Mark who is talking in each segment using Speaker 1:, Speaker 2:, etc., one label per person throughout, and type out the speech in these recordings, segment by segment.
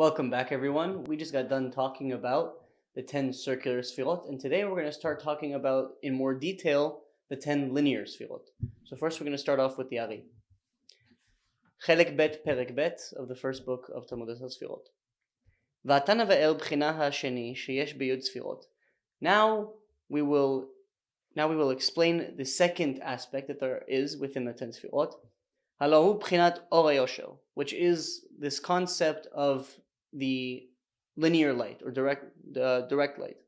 Speaker 1: Welcome back, everyone. We just got done talking about the 10 circular Sefirot, and today we're going to start talking about, in more detail, the 10 linear Sefirot. So first we're going to start off with the Ari. Chelek Bet Perek Bet of the first book of Talmud Sefirot. V'ata nava'el b'china ha'sheni sheyesh b'yud Sefirot. Now we will explain the second aspect that there is within the 10 Sefirot. Halahu b'chinat or hayosher, which is this concept of the linear light or direct light.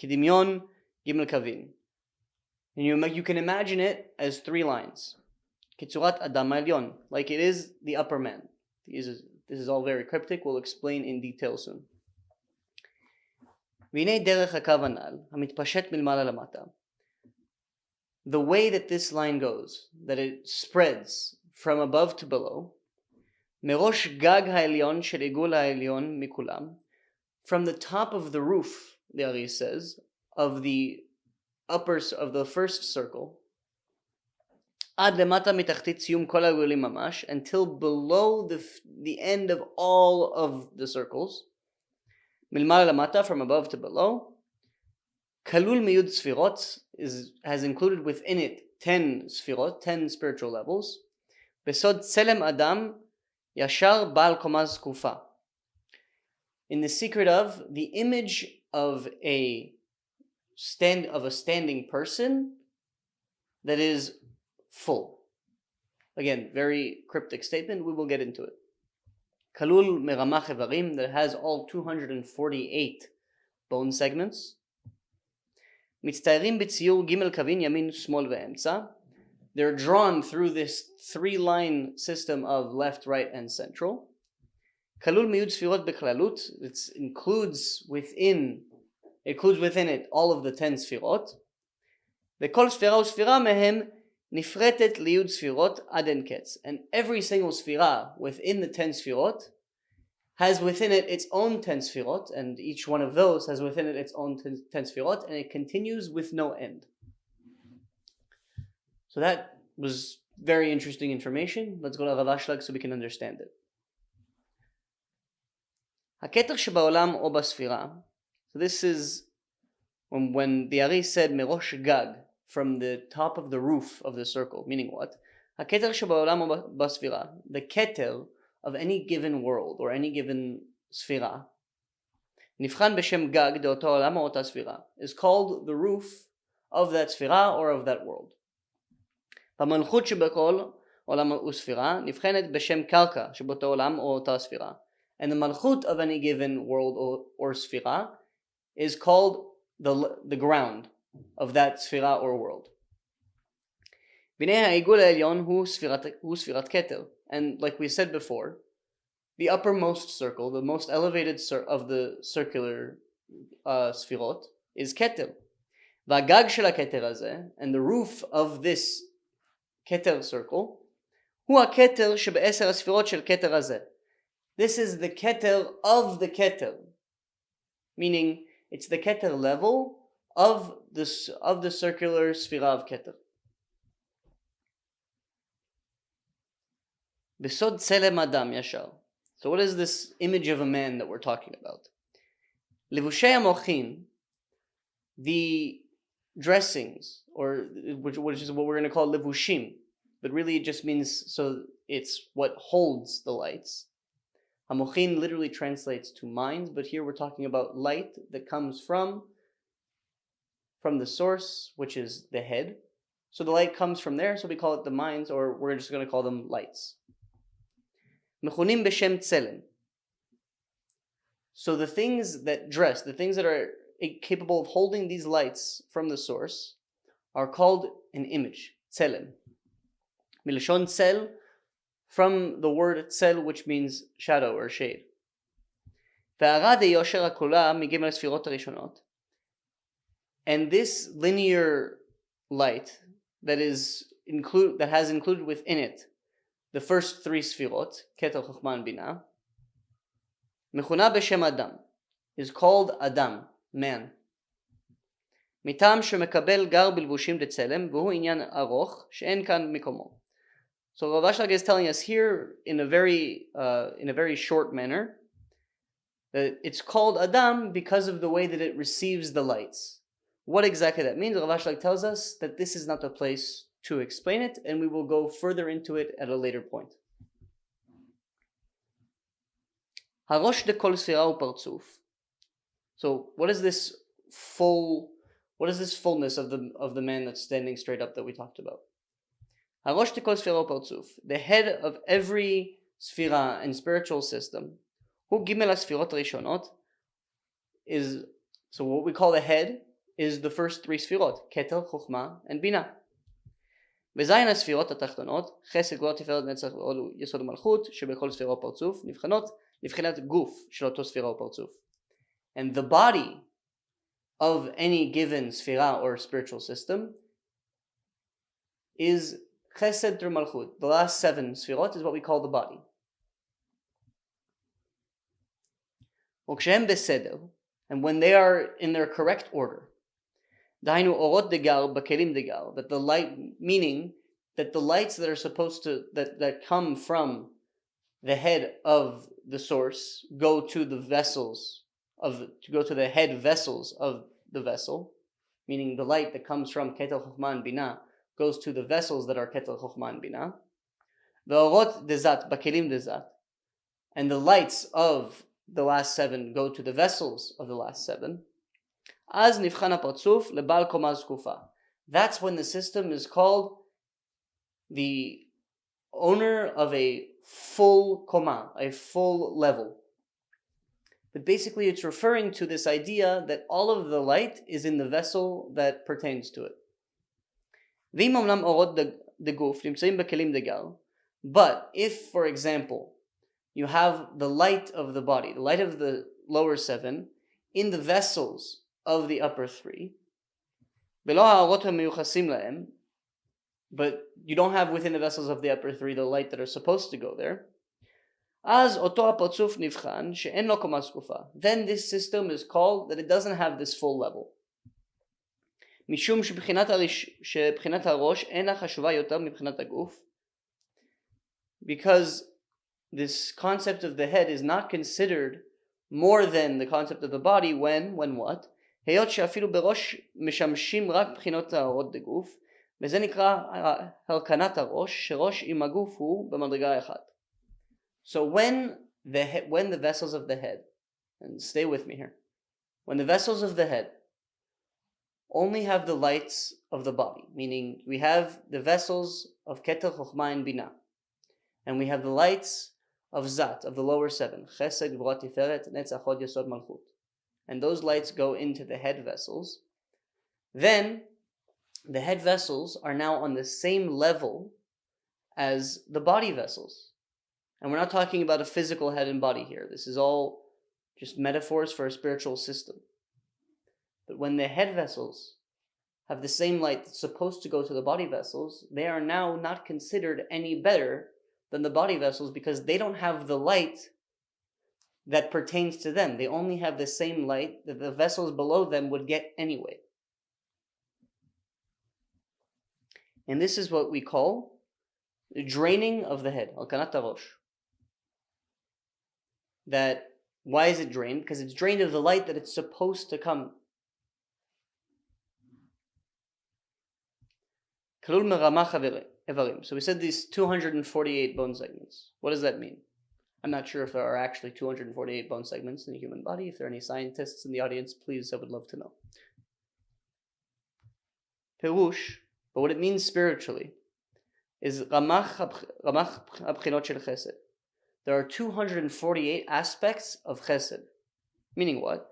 Speaker 1: Kidimyon gimel kavin. And you can imagine it as three lines. Kitzurat adam elyon, like it is the upper man. This is all very cryptic. We'll explain in detail soon. V'nei derech hakav hanal hamitpashet milmala lamata. The way that this line goes, that it spreads from above to below, merosh gag ha'elyon shel igul ha'elyon mikulam, from the top of the roof, the Ari says, of the first circle, ad lemata mitachtit siyum kol ha'igulim mamash, until below the end of all of the circles, milmala lamata, from above to below, kalul miyud sfirot, has included within it 10 sfirot, 10 spiritual levels. Besod tselem adam yashar bal komaz kufa. In the secret of the image of a standing person that is full. Again, very cryptic statement. We will get into it. Kalul meramach evarim, that has all 248 bone segments. Mitztairim b'tziyur gimel kavin yamin smol ve'emtza. They're drawn through this three-line system of left, right, and central. Kalul miyud sfirot beklalut. It includes within it all of the 10 sfirot. V'kol sfira u'sfira mehem nifretet liyud sfirot ad en ketz. And every single sfira within the 10 sfirot has within it its own 10 sfirot, and each one of those has within it its own 10 sfirot, and it continues with no end. So that was very interesting information. Let's go to Rav Ashlag so we can understand it. Haketer shebaolam o basfira. So this is when the Ari said merosh gag, from the top of the roof of the circle, meaning what? Haketer shebaolam o basfira. The keter of any given world or any given sfira, nifchan b'shem gag de'oto olam o ota sfira, is called the roof of that sfira or of that world. V'malchut shebekol olam u'sfira nifchenet b'shem karka sheboto olam o ota sfira. And the malchut of any given world or sfira is called the ground of that sfira or world. V'nei ha'igul ha'elyon hu sfirat keter. And like we said before, the uppermost circle, the most elevated of the circular sfirot, is keter. V'agag shel ha'keter hazeh, and the roof of this keter circle, hu ha'keter shebe'eser ha'sfirot shel keter hazeh. This is the keter of the keter, meaning it's the keter level of the circular sfira of keter. Besod tselem adam yashar. So what is this image of a man that we're talking about? Levushei hamochin, the dressings, or which is what we're going to call levushim, but really it just means, so it's what holds the lights. Hamochin literally translates to minds, but here we're talking about light that comes from the source, which is the head. So the light comes from there, so we call it the minds, or we're just going to call them lights. Mechunim b'shem tselem. So the things that dress, the things that are capable of holding these lights from the source, are called an image, tselem. Milashon tsel, from the word tzel, which means shadow or shade. Ve'ara deyosher hakola migimel sfirot harishonot. And this linear light that has included within it the first three sfirot, keter, chokhmah, and bina, mechuna b'shem adam, is called adam, man. Mitam shemekabel gar bilvushim detzelem, v'hu inyan aroch she'en kan mikomo. So Rav Ashlag is telling us here in a very short manner That it's called Adam because of the way that it receives the lights. What exactly that means, Rav Ashlag tells us that this is not the place to explain it, and we will go further into it at a later point. Harosh de kol sfira u partzuf. So what is this fullness of the man that's standing straight up that we talked about? Harosh de kol sfira u partzuf, the head of every sfira and spiritual system, hu gimel ha-sfirot rishonot, is, so what we call the head is the first three sfirot, Keter, Chokhmah, and Bina. V'zayin ha-sfirot ha-tachtonot, Chesed, Gvura, Tiferet, Netzach, Hod, Yesod u'Malchut, shebechol sfira u'partzuf, nivchanot, nivchanat guf, shel oto sfira u'partzuf. And the body of any given sfira or spiritual system is Chesed through Malchut. The last 7 sfirot is what we call the body. Ukshem beseder, and when they are in their correct order, Dainu orot degar bakelim degar, that the light, meaning that the lights that are supposed to that come from the head of the source go to the head vessels of the vessel, meaning the light that comes from Keter Chokhmah and Bina goes to the vessels that are Keter Chokhmah and Bina. The orot dezat bakelim dezat, and the lights of the last 7 go to the vessels of the last 7. Az nivchan ha-partzuf lebal koma zkufa. That's when the system is called the owner of a full koma, a full level. But basically it's referring to this idea that all of the light is in the vessel that pertains to it. V'im omnam orot de guf nimtzaim bekelim degar. But if, for example, you have the light of the body, the light of the lower 7, in the vessels of the upper 3, but you don't have within the vessels of the upper 3 the light that are supposed to go there, then this system is called that it doesn't have this full level. Because this concept of the head is not considered more than the concept of the body when what? So when the vessels of the head, and stay with me here, when the vessels of the head only have the lights of the body, meaning we have the vessels of Keter, Chokhmah, and Bina, and we have the lights of Zat, of the lower 7, Chesed, Gvura, Tiferet, Netzach, Hod, Yesod, Malchut, and those lights go into the head vessels, then the head vessels are now on the same level as the body vessels. And we're not talking about a physical head and body here. This is all just metaphors for a spiritual system. But when the head vessels have the same light that's supposed to go to the body vessels, they are now not considered any better than the body vessels because they don't have the light that pertains to them. They only have the same light that the vessels below them would get anyway. And this is what we call the draining of the head, al-kanat harosh. That, why is it drained? Because it's drained of the light that it's supposed to come. Kalul meramach evarim. So we said these 248 bone segments. What does that mean? I'm not sure if there are actually 248 bone segments in the human body. If there are any scientists in the audience, please, I would love to know. Perush, but what it means spiritually, is ramach abchinot shel chesed. There are 248 aspects of chesed. Meaning what?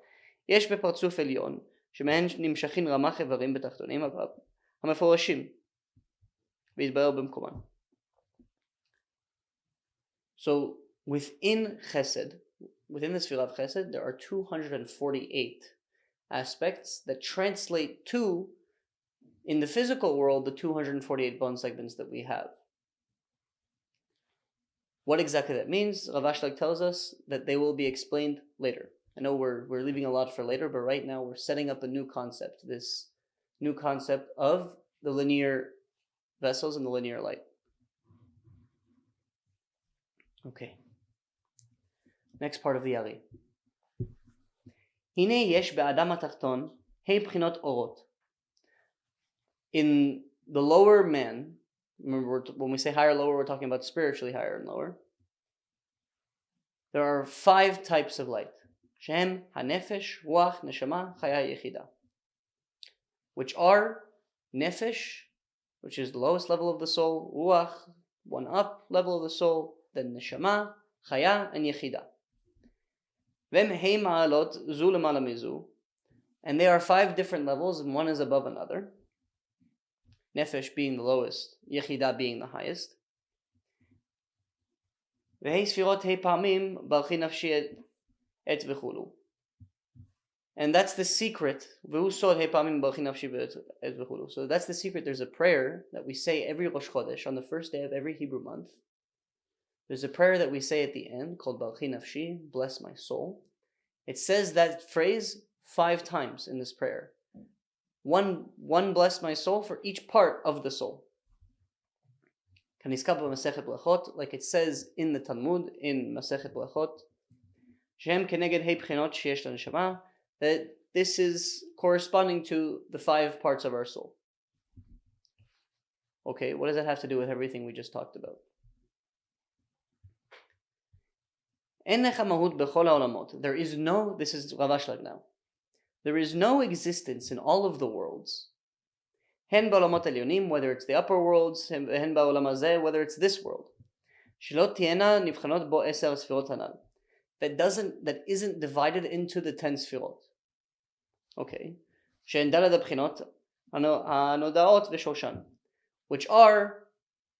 Speaker 1: יש בפרצוף עליון, שמהן נמשכים רמ"ח איברים בתחתונים המפורשים. So within Chesed, within the Sefirah of Chesed, there are 248 aspects that translate to, in the physical world, the 248 bone segments that we have. What exactly that means, Rav Ashlag tells us that they will be explained later. I know we're leaving a lot for later, but right now we're setting up a new concept, this new concept of the linear vessels and the linear light. Okay. Next part of the Ari. הנה יש באדם התחתון בחינות אורות. In the lower man, remember when we say higher lower, we're talking about spiritually higher and lower. There are 5 types of light. שהם הנפש, רוח, נשמה, חיה, יחידה. Which are nefesh, which is the lowest level of the soul, ruach, one up level of the soul, then neshama, chaya, and yechida. Vem hei ma'alot zu lemala mizu, and they are 5 different levels, and one is above another. Nefesh being the lowest, yechida being the highest. Vehei sfirot hei pa'amim balchi nafshi et v'chulu. And that's the secret. So that's the secret. There's a prayer that we say every Rosh Chodesh on the first day of every Hebrew month. There's a prayer that we say at the end called Balchi Nafshi, bless my soul. It says that phrase 5 times in this prayer. One bless my soul for each part of the soul. Like it says in the Talmud, in Masechet Brachot, Shem keneged hei bchinot sheyesh l'neshama, that this is corresponding to the 5 parts of our soul. Okay, what does that have to do with everything we just talked about? There is no, this is Rav Ashlag now, there is no existence in all of the worlds, whether it's the upper worlds, whether it's this world, that isn't divided into the 10 Sefirot. Okay. Which are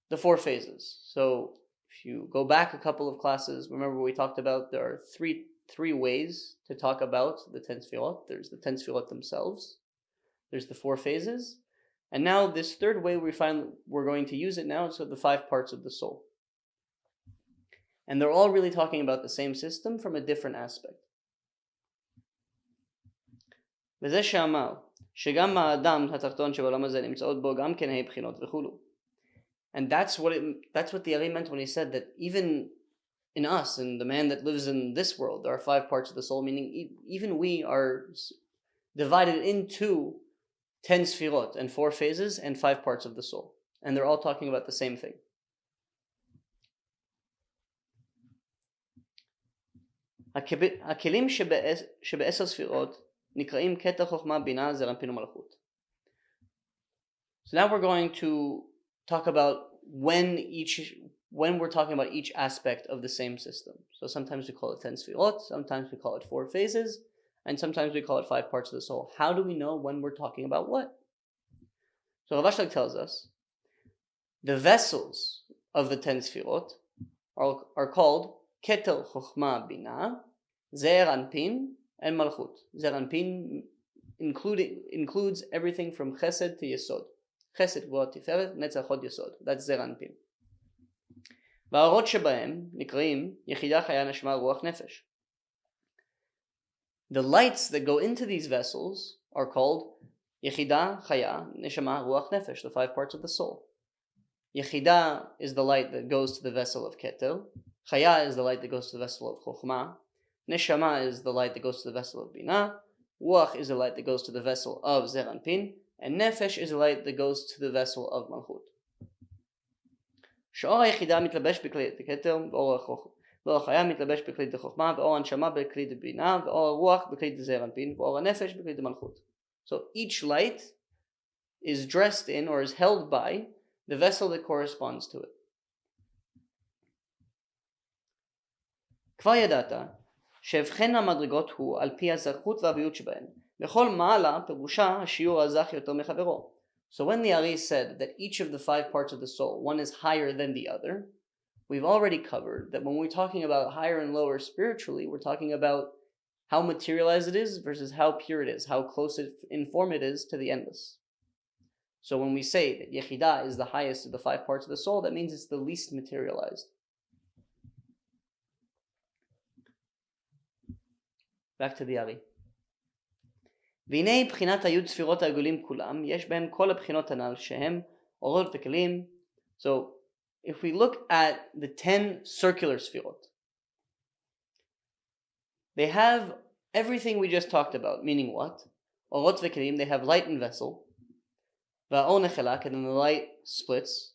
Speaker 1: the 4 phases. So if you go back a couple of classes, remember we talked about there are three ways to talk about the 10 Sefirot. There's the 10 Sefirot themselves. There's the 4 phases. And now this third way we're going to use it now, so the 5 parts of the soul. And they're all really talking about the same system from a different aspect. וזה שאמר, שגם האדם התחתון שבעולם הזה נמצאות בו גם כן בחינות וכולו. And that's what the Ari meant when he said that even in us, in the man that lives in this world, there are 5 parts of the soul, meaning even we are divided into 10 Sefirot and 4 phases and 5 parts of the soul. And they're all talking about the same thing. הכלים שבעשר ספירות נקראים קטע חוכמה בינה זרע אנפין ומלכות. So now we're going to talk about when we're talking about each aspect of the same system. So sometimes we call it 10 Sefirot, sometimes we call it 4 phases, and sometimes we call it 5 parts of the soul. How do we know when we're talking about what? So Rav Ashlag tells us the vessels of the 10 Sefirot are called Keter Chochma Bina, Zer Anpin, and Malchut. Zer Anpin includes everything from Chesed to Yesod. Chesed Gvurah Tiferet, Netzach Hod Yesod. That's Zer Anpin. והאורות שבהם נקראים יחידה חיה נשמה רוח נפש. The lights that go into these vessels are called Yechida, Chaya, Neshama, Ruach, Nefesh, the 5 parts of the soul. Yechida is the light that goes to the vessel of Keter. Chaya is the light that goes to the vessel of Chochmah. Neshama is the light that goes to the vessel of Binah. Ruach is the light that goes to the vessel of Zer Anpin. And Nefesh is the light that goes to the vessel of Malchut. שאור היחידה מתלבש בכלי הכתר, ואור החיה מתלבש בכלי החוכמה, ואור הנשמה בכלי הבינה, ואור הרוח בכלי זעיר אנפין, ואור הנפש בכלי המלכות. So each light is dressed in or is held by the vessel that corresponds to it. כבר ידעת שהבחן המדרגות הוא על פי הזכות והביות שבהן. בכל מעלה פירושה השיעור הזך יותר מחברו. So when the Ari said that each of the 5 parts of the soul, one is higher than the other, we've already covered that when we're talking about higher and lower spiritually, we're talking about how materialized it is versus how pure it is, how close in form it is to the endless. So when we say that Yechidah is the highest of the 5 parts of the soul, that means it's the least materialized. Back to the Ari. והנה בחינת היוד ספירות העגולים כולם, יש בהם כל הבחינות הנ"ל שהם אורות וכלים. So if we look at the 10 circular sfirot, they have everything we just talked about, meaning what? Orot v'kelim, they have light and vessel. Va'or nechelak, and then the light splits.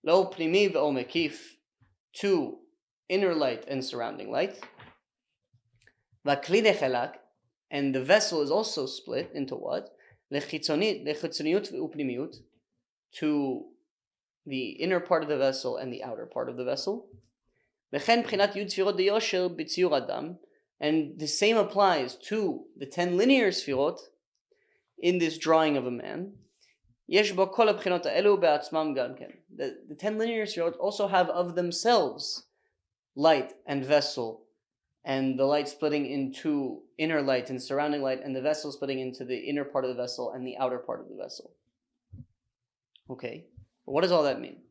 Speaker 1: Lo pnimi ve'or mekif, to inner light and surrounding light. Va'kli nechelak, and the vessel is also split into what? Lechitzoniyut ve'upnimiyut, to the inner part of the vessel and the outer part of the vessel. V'chen b'chinat yud sefirot deyosher b'tziur adam, and the same applies to the 10 linear sefirot in this drawing of a man. Yesh bo kol hab'chinot ha'elu be'atzmam gam ken. The 10 linear sefirot also have of themselves light and vessel, and the light splitting into inner light and surrounding light, and the vessel splitting into the inner part of the vessel and the outer part of the vessel. Okay, but what does all that mean?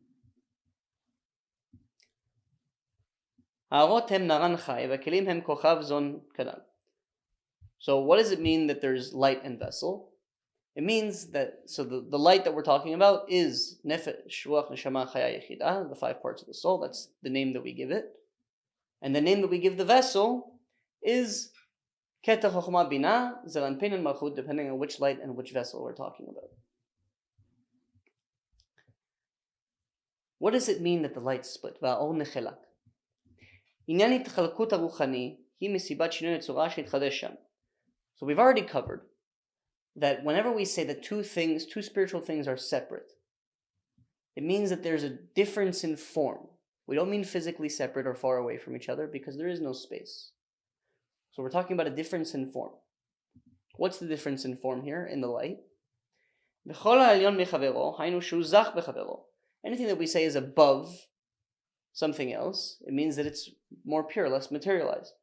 Speaker 1: So what does it mean that there's light and vessel? It means that, so the light that we're talking about is nefesh, ruach, neshama, chaya, yechidah, the 5 parts of the soul. That's the name that we give it. And the name that we give the vessel is keter, chokhmah, binah, zeranpin, and malchut, depending on which light and which vessel we're talking about. What does it mean that the light split? Va'or nechelak. עניין התחלקות הרוחני היא מסיבת שינוי הצורה שהתחדש שם. So we've already covered that whenever we say that two spiritual things are separate, it means that there's a difference in form. We don't mean physically separate or far away from each other, because there is no space. So we're talking about a difference in form. What's the difference in form here in the light? Anything that we say is above something else, it means that it's more pure, less materialized.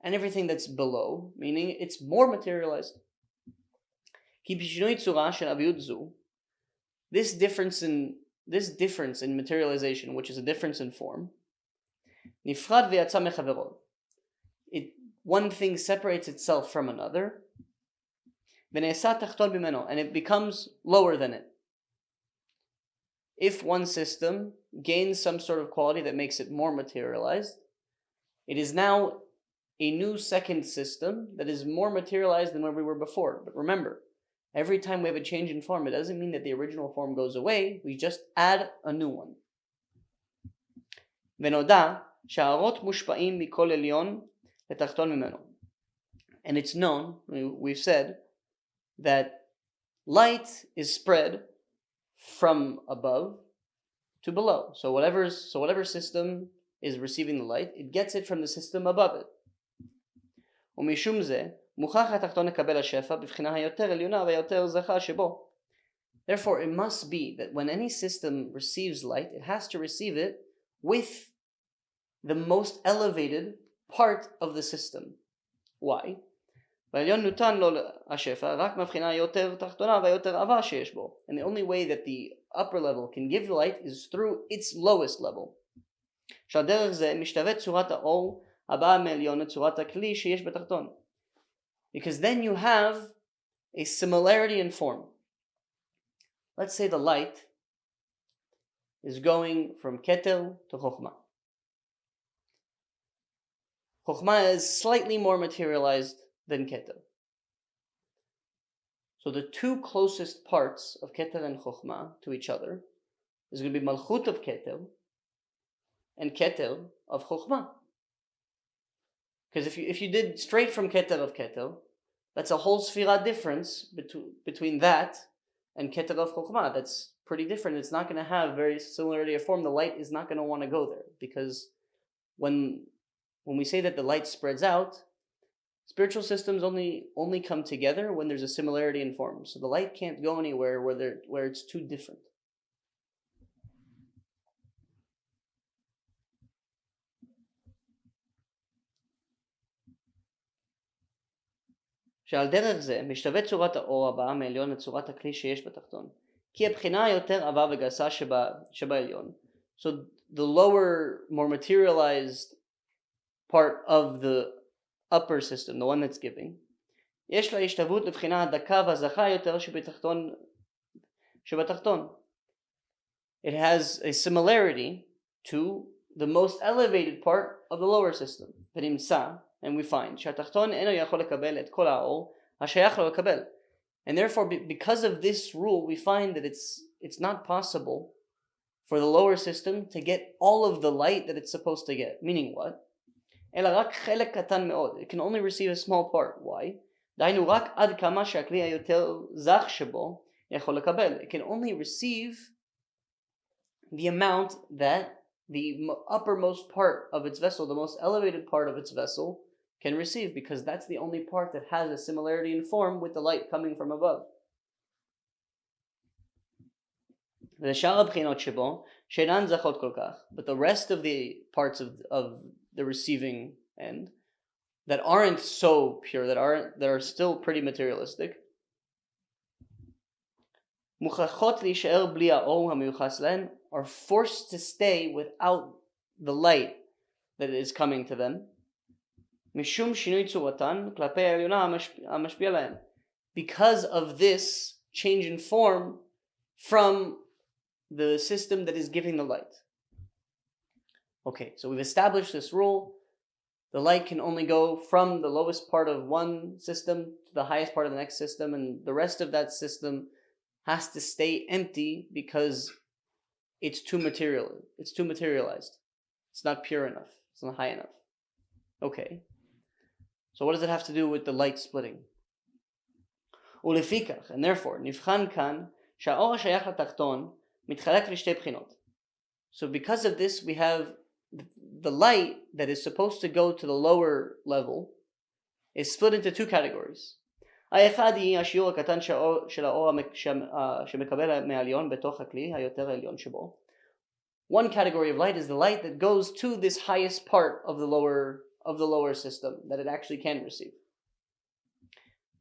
Speaker 1: And everything that's below, meaning it's more materialized. This difference in materialization, which is a difference in form, one thing separates itself from another, and it becomes lower than it. If one system gains some sort of quality that makes it more materialized, it is now a new second system that is more materialized than where we were before. But remember, every time we have a change in form, it doesn't mean that the original form goes away, we just add a new one. And it's known, we've said, that light is spread from above to below. So whatever system is receiving the light, it gets it from the system above it. Therefore, it must be that when any system receives light, it has to receive it with the most elevated part of the system. Why? And the only way that the upper level can give light is through its lowest level. Because then you have a similarity in form. Let's say the light is going from keter to chokhmah. Chokhmah is slightly more materialized than keter. So the two closest parts of keter and chokhmah to each other is going to be malchut of keter and keter of chokhmah. Because if you did straight from keter of keter, that's a whole sefirah difference between that and keter of chokhmah. That's pretty different. It's not going to have very similarity of form. The light is not going to want to go there, because when we say that the light spreads out, spiritual systems only come together when there's a similarity in form. So the light can't go anywhere where it's too different. שעל דרך זה משתווה צורת האור הבאה מעליון לצורת הכלי שיש בתחתון. כי הבחינה יותר עבה וגסה שבעליון. So the lower, more materialized part of the upper system, the one that's giving, יש לה השתוות לבחינה הדקה והזכה יותר שבתחתון. It has a similarity to the most elevated part of the lower system. And we find and therefore, because of this rule, we find that it's not possible for the lower system to get all of the light that it's supposed to get. Meaning what? It can only receive a small part. Why? It can only receive the amount that the uppermost part of its vessel, the most elevated part of its vessel, can receive, because that's the only part that has a similarity in form with the light coming from above. But the rest of the parts of the receiving end that aren't so pure, that are still pretty materialistic, are forced to stay without the light that is coming to them, because of this change in form from the system that is giving the light. Okay, so we've established this rule. The light can only go from the lowest part of one system to the highest part of the next system, and the rest of that system has to stay empty because it's too materialized. It's not pure enough. It's not high enough. Okay. So what does it have to do with the light splitting? And therefore, nivchan kan sha'or hashayach latachton mitchalek lishtei bchinot. So because of this, we have the light that is supposed to go to the lower level is split into two categories. האחד היא השיעור הקטן של האור שמקבל מהעליון בתוך הכלי היותר עליון שבו. One category of light is the light that goes to this highest part of the lower system that it actually can receive.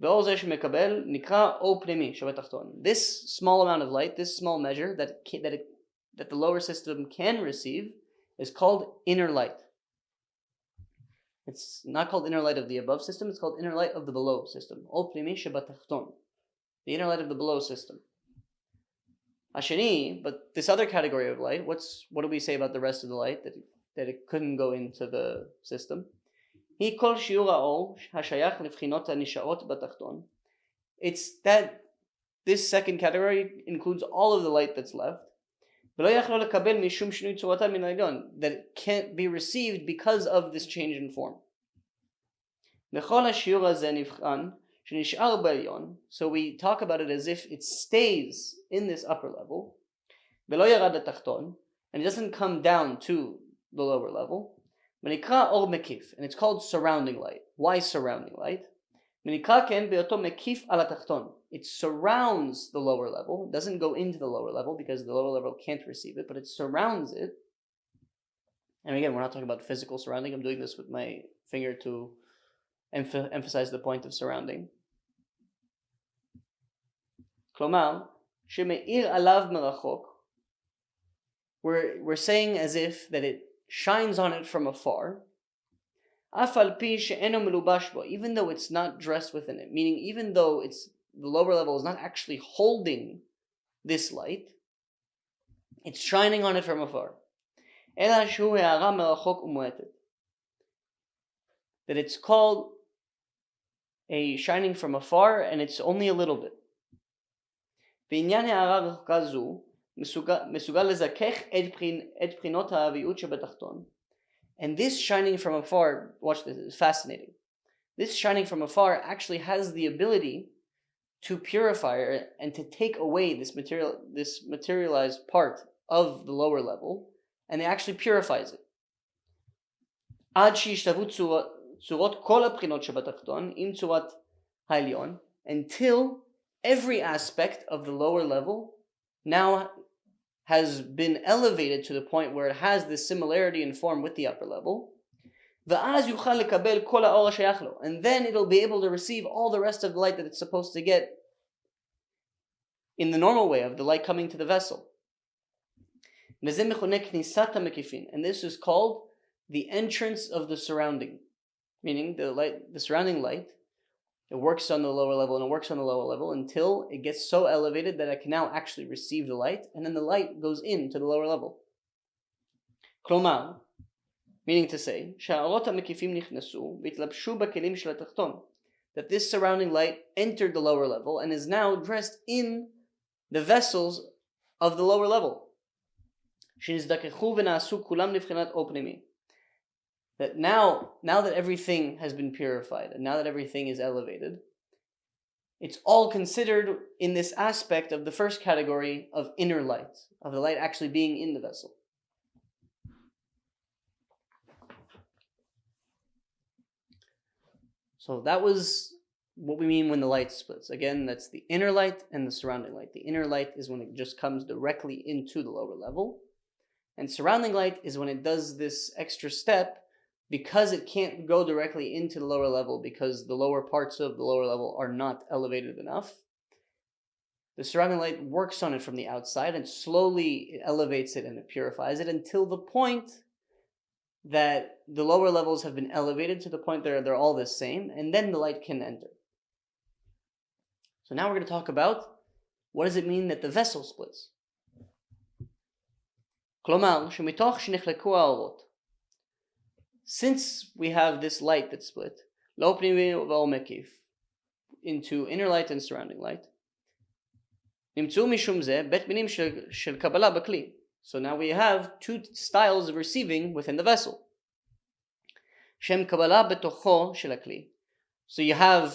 Speaker 1: ואור זה שמקבל נקרא אור פנימי שבתחתון. This small amount of light, this small measure that the lower system can receive is called inner light. It's not called inner light of the above system, it's called inner light of the below system. Or primi shebatachton. The inner light of the below system. Asheni, but this other category of light, what do we say about the rest of the light that it couldn't go into the system? Hi kol shiur ha'or hashayach lebchinot hanisha'ot batachton. It's that this second category includes all of the light that's left. That it can't be received because of this change in form. So we talk about it as if it stays in this upper level, and it doesn't come down to the lower level. And it's called surrounding light. Why surrounding light? It surrounds the lower level. It doesn't go into the lower level because the lower level can't receive it, but it surrounds it. And again, we're not talking about physical surrounding. I'm doing this with my finger to emphasize the point of surrounding. Klomar, sheme'ir alav merachok. We're saying as if that it shines on it from afar. Even though it's not dressed within it, meaning even though the lower level is not actually holding this light, it's shining on it from afar. That it's called a shining from afar, and it's only a little bit. And this shining from afar, watch this, is fascinating. This shining from afar actually has the ability to purify and to take away this materialized part of the lower level, and it actually purifies it. Until every aspect of the lower level now has been elevated to the point where it has this similarity in form with the upper level. And then it'll be able to receive all the rest of the light that it's supposed to get in the normal way of the light coming to the vessel. And this is called the entrance of the surrounding, meaning the surrounding light. It works on the lower level and it works on the lower level until it gets so elevated that it can now actually receive the light, and then the light goes into the lower level. כלומר, meaning to say, שהאורות המקיפים נכנסו והתלבשו בכלים של התחתון. That this surrounding light entered the lower level and is now dressed in the vessels of the lower level. שנזדככו ונעשו כולם לבחינת אור פנימי. That now that everything has been purified and now that everything is elevated, it's all considered in this aspect of the first category of inner light, of the light actually being in the vessel. So that was what we mean when the light splits. Again, that's the inner light and the surrounding light. The inner light is when it just comes directly into the lower level. And surrounding light is when it does this extra step because it can't go directly into the lower level because the lower parts of the lower level are not elevated enough. The surrounding light works on it from the outside and slowly it elevates it and it purifies it until the point that the lower levels have been elevated to the point that they're all the same, and then the light can enter. So now we're going to talk about what does it mean that the vessel splits. כלומר, שמתוך שנחלקו האורות. Since we have this light that split, לאור פנימי ואור מקיף, into inner light and surrounding light, נמצאו משום זה בית מינים של קבלה בכלי. So now we have two styles of receiving within the vessel. Shem Kabbalah betokho shel hakli. So you have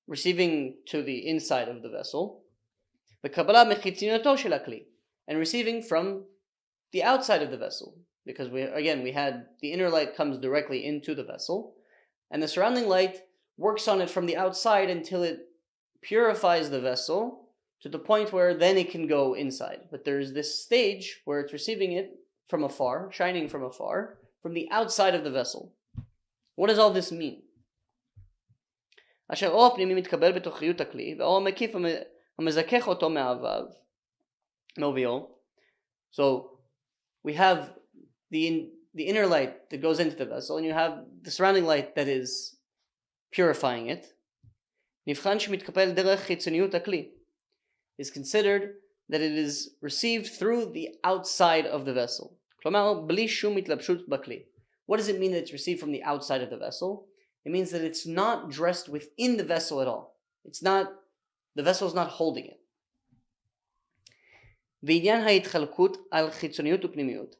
Speaker 1: receiving to the inside of the vessel, Kabbalah mechitzinoto shel hakli, and receiving from the outside of the vessel. Because we had the inner light comes directly into the vessel, and the surrounding light works on it from the outside until it purifies the vessel to the point where then it can go inside. But there's this stage where it's receiving it from afar, shining from afar, from the outside of the vessel. What does all this mean? אשר אור הפנימי מתקבל בתוכיות הכלי, והאור המקיף המזכך אותו מעוביו. So we have the inner light that goes into the vessel, and you have the surrounding light that is purifying it. נבחן שמתקבל דרך חיצוניות הכלי. Is considered that it is received through the outside of the vessel. כלומר, בלי שום התלבשות בכלי. What does it mean that it's received from the outside of the vessel? It means that it's not dressed within the vessel at all. The vessel is not holding it. בעניין ההתחלקות על חיצוניות ופנימיות.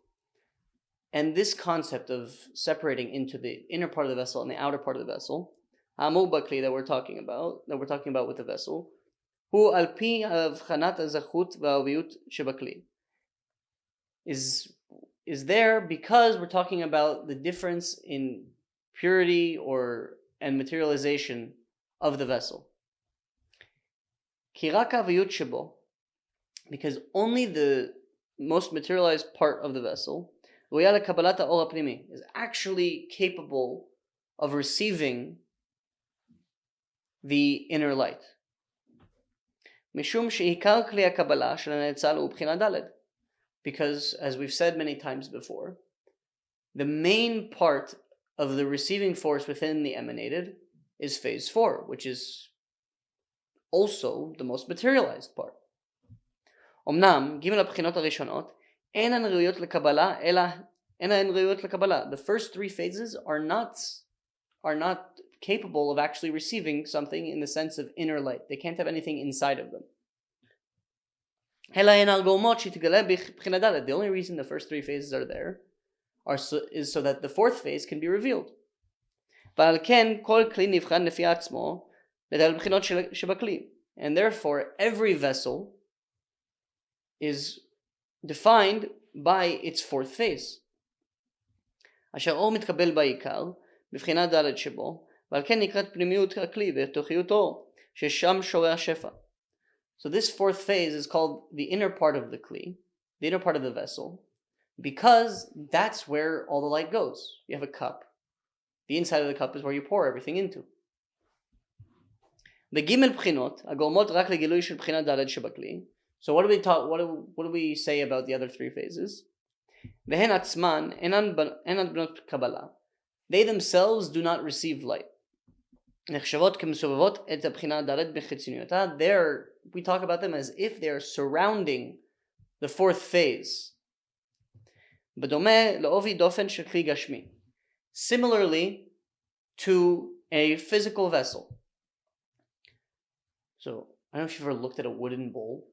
Speaker 1: And this concept of separating into the inner part of the vessel and the outer part of the vessel, האמור בכלי that we're talking about with the vessel, הוא על פי הבחנת הזכות והעוביות שבכלי. Is there because we're talking about the difference in purity and materialization of the vessel. כי רק העוביות שבו, because only the most materialized part of the vessel, ראויה לקבלת האור הפנימי, is actually capable of receiving the inner light. משום שעיקר כלי הקבלה של הנאצל הוא בחינה ד'. Because, as we've said many times before, the main part of the receiving force within the emanated is phase 4, which is also the most materialized part. אמנם, ג' הבחינות הראשונות, אינן ראויות לקבלה, אינן ראויות לקבלה. The first three phases are not capable of actually receiving something in the sense of inner light. They can't have anything inside of them. The only reason the first three phases are there is so that the fourth phase can be revealed. And therefore, every vessel is defined by its fourth phase. אשר אור מתקבל בעיקר, בבחינה ד' שבו, ועל כן נקראת פנימיות הכלי ותוכיותו, ששם שורה השפע. So this fourth phase is called the inner part of the kli, the inner part of the vessel, because that's where all the light goes. You have a cup. The inside of the cup is where you pour everything into. בג' בחינות, הגורמות רק לגילוי של בחינה ד' שבכלי. So what do we say about the other three phases? והן עצמן אינן בנות קבלה. They themselves do not receive light. נחשבות כמסובבות את הבחינה ד' בחיצוניותה. We talk about them as if they are surrounding the fourth phase. בדומה לעובי דופן של כלי גשמי. Similarly to a physical vessel. So, I don't know if you've ever looked at a wooden bowl,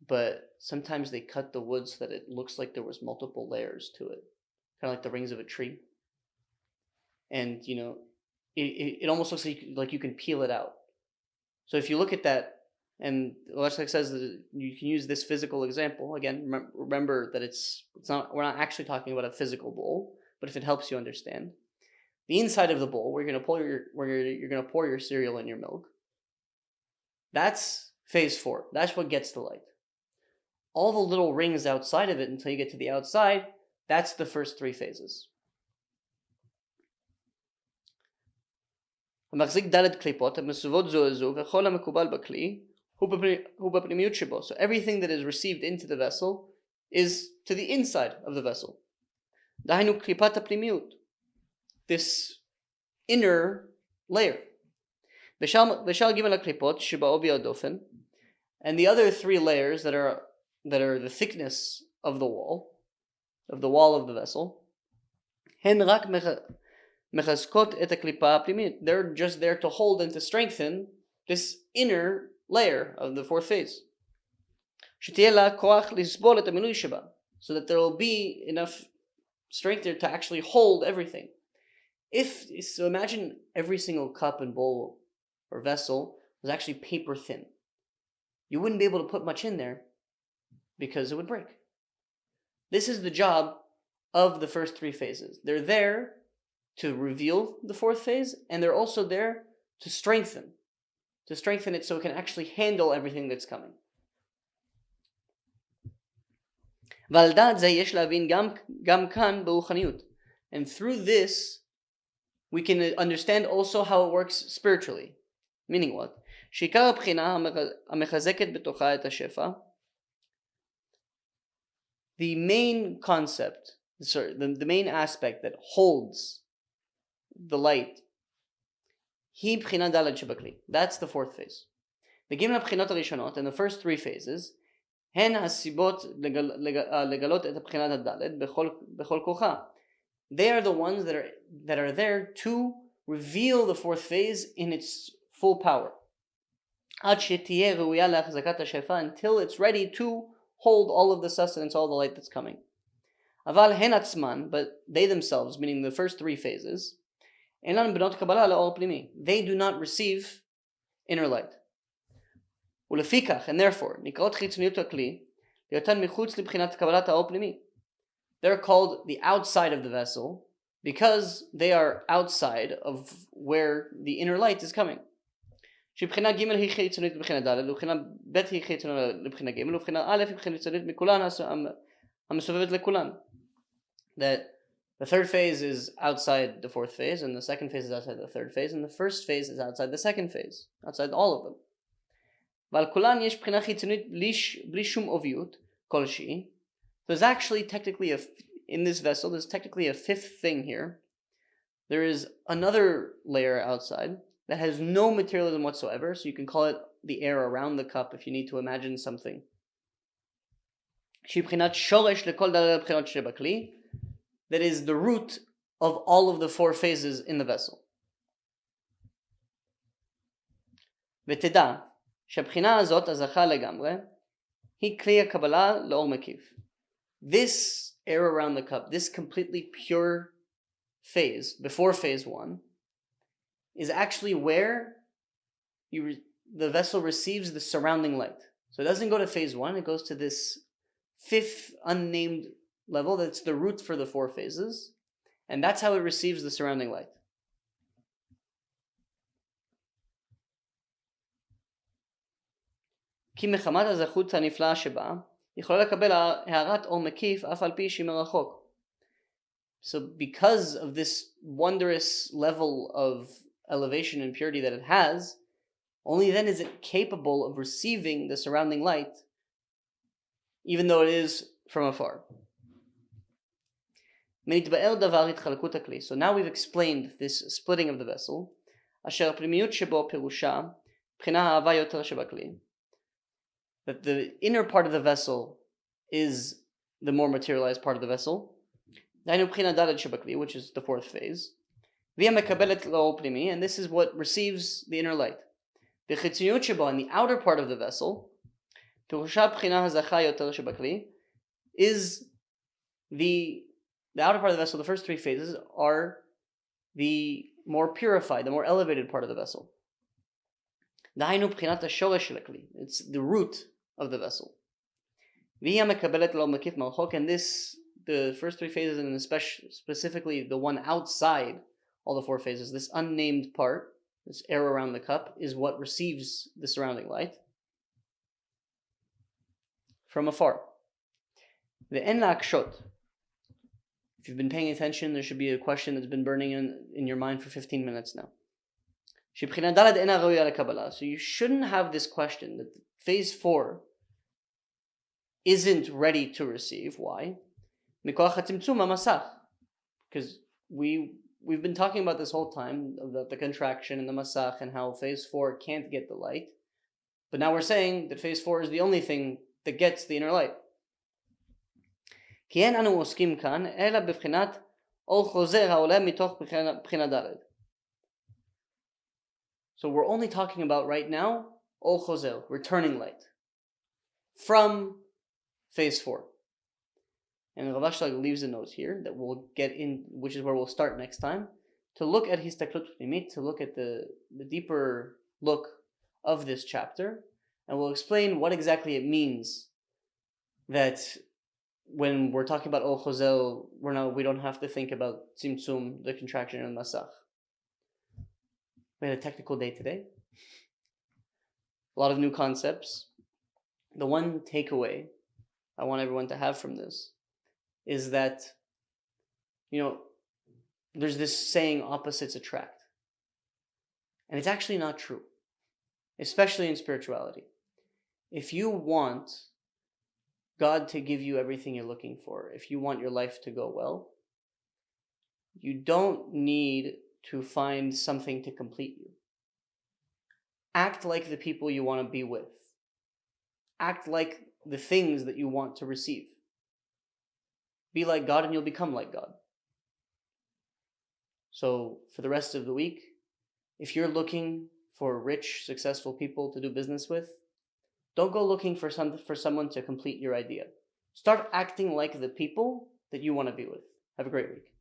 Speaker 1: but sometimes they cut the wood so that it looks like there was multiple layers to it. Kind of like the rings of a tree. And, it almost looks like you can peel it out. So if you look at that, and Lurianic says that you can use this physical example. Again, remember that we're not actually talking about a physical bowl, but if it helps you understand. The inside of the bowl, where you're going to pour your cereal and your milk, that's phase 4. That's what gets the light. All the little rings outside of it until you get to the outside, that's the first 3 phases. המחזיק ד' קליפות המסובות זו לזו וכל המקובל בכלי הוא בפנימיות שבו. So everything that is received into the vessel is to the inside of the vessel. דהיינו קליפת הפנימיות. This inner layer. ושאר ג' הקליפות שבעובי הדופן. And the other 3 layers that are the thickness of the wall of the vessel, הן רק מחזקות את הקליפה הפנימית. They're just there to hold and to strengthen this inner layer of the 4th phase. שתהיה לה כוח לסבול את המילוי שבה. So that there will be enough strength there to actually hold everything. So imagine every single cup and bowl or vessel was actually paper thin. You wouldn't be able to put much in there because it would break. This is the job of the first 3 phases. They're there to reveal the 4th phase, and they're also there to strengthen it so it can actually handle everything that's coming. ועל דעת זה יש להבין גם כאן ברוחניות. And through this, we can understand also how it works spiritually. Meaning what? שעיקר הבחינה המחזקת בתוכה את השפע, the main concept, the main aspect that holds the light, היא בחינה ד' שבכלי. That's the 4th phase. בג' הבחינות הראשונות, and the first 3 phases, הן הסיבות לגלות את הבחינת הד' בכל כוחה. They are the ones that are there to reveal the 4th phase in its full power. עד שתהיה ראויה להחזקת השפע, until it's ready to hold all of the sustenance, all the light that's coming. אבל הן עצמן, but they themselves, meaning the first 3 phases, אינן בנות קבלה לאור פנימי. They do not receive inner light. ולפיכך, and therefore, נקראות חיצוניות הכלי, להיותן מחוץ לבחינת קבלת האור פנימי. They're called the outside of the vessel because they are outside of where the inner light is coming. שבחינה ג' היא חיצונית לבחינה ד', ובחינה ב' היא חיצונית לבחינה ג', ובחינה א' היא חיצונית מכולן המסובבת לכולן. That the 3rd phase is outside the 4th phase, and the 2nd phase is outside the 3rd phase, and the 1st phase is outside the 2nd phase, outside all of them. ועל כולן יש בחינה חיצונית בלי שום עוביות כלשהי. There's actually technically in this vessel, there's technically a 5th thing here. There is another layer outside that has no materialism whatsoever, so you can call it the air around the cup if you need to imagine something. שהיא בחינת שורש לכל ד' הבחינות שבכלי, that is the root of all of the 4 phases in the vessel. ותדע שהבחינה הזאת הזכה לגמרי היא כלי הקבלה לאור מקיף. This air around the cup, this completely pure phase, before phase 1, is actually where the vessel receives the surrounding light. So it doesn't go to phase 1, it goes to this 5th unnamed level that's the root for the 4 phases, and that's how it receives the surrounding light. כי מחמת הזכות הנפלאה שבה, יכולה לקבל הערת אור מקיף אף על פי שהיא מרחוק. So because of this wondrous level of elevation and purity that it has, only then is it capable of receiving the surrounding light, even though it is from afar. מנתבאר דבר התחלקות הכלי. So now we've explained this splitting of the vessel, אשר הפנימיות שבו פירושה, בחינה האהבה יותר שבכלי. That the inner part of the vessel is the more materialized part of the vessel, which is the fourth phase, and this is what receives the inner light. In the outer part of the vessel, is the outer part of the vessel. The first three phases are the more purified, the more elevated part of the vessel. It's the root of the vessel. And this, the first three phases, and especially specifically the one outside all the four phases, this unnamed part, this air around the cup, is what receives the surrounding light from afar. The en la'akshot. If you've been paying attention, there should be a question that's been burning in your mind for 15 minutes now. So you shouldn't have this question that phase 4 isn't ready to receive. Why? Because we've been talking about this whole time about the contraction and the masach and how phase 4 can't get the light. But now we're saying that phase 4 is the only thing that gets the inner light. So we're only talking about right now ol chozer, returning light, from phase 4. And Rav Ashlag leaves a note here that we'll get in, which is where we'll start next time, to look at histaklut pnimit, to look at the deeper look of this chapter, and we'll explain what exactly it means that when we're talking about ol chozer, we don't have to think about tzimtzum, the contraction, and masach. We had a technical day today. A lot of new concepts. The one takeaway I want everyone to have from this is that, there's this saying, opposites attract. And it's actually not true, especially in spirituality. If you want God to give you everything you're looking for, if you want your life to go well, you don't need to find something to complete you. Act like the people you want to be with. Act like the things that you want to receive. Be like God and you'll become like God. So for the rest of the week, if you're looking for rich, successful people to do business with, don't go looking for someone to complete your idea. Start acting like the people that you want to be with. Have a great week.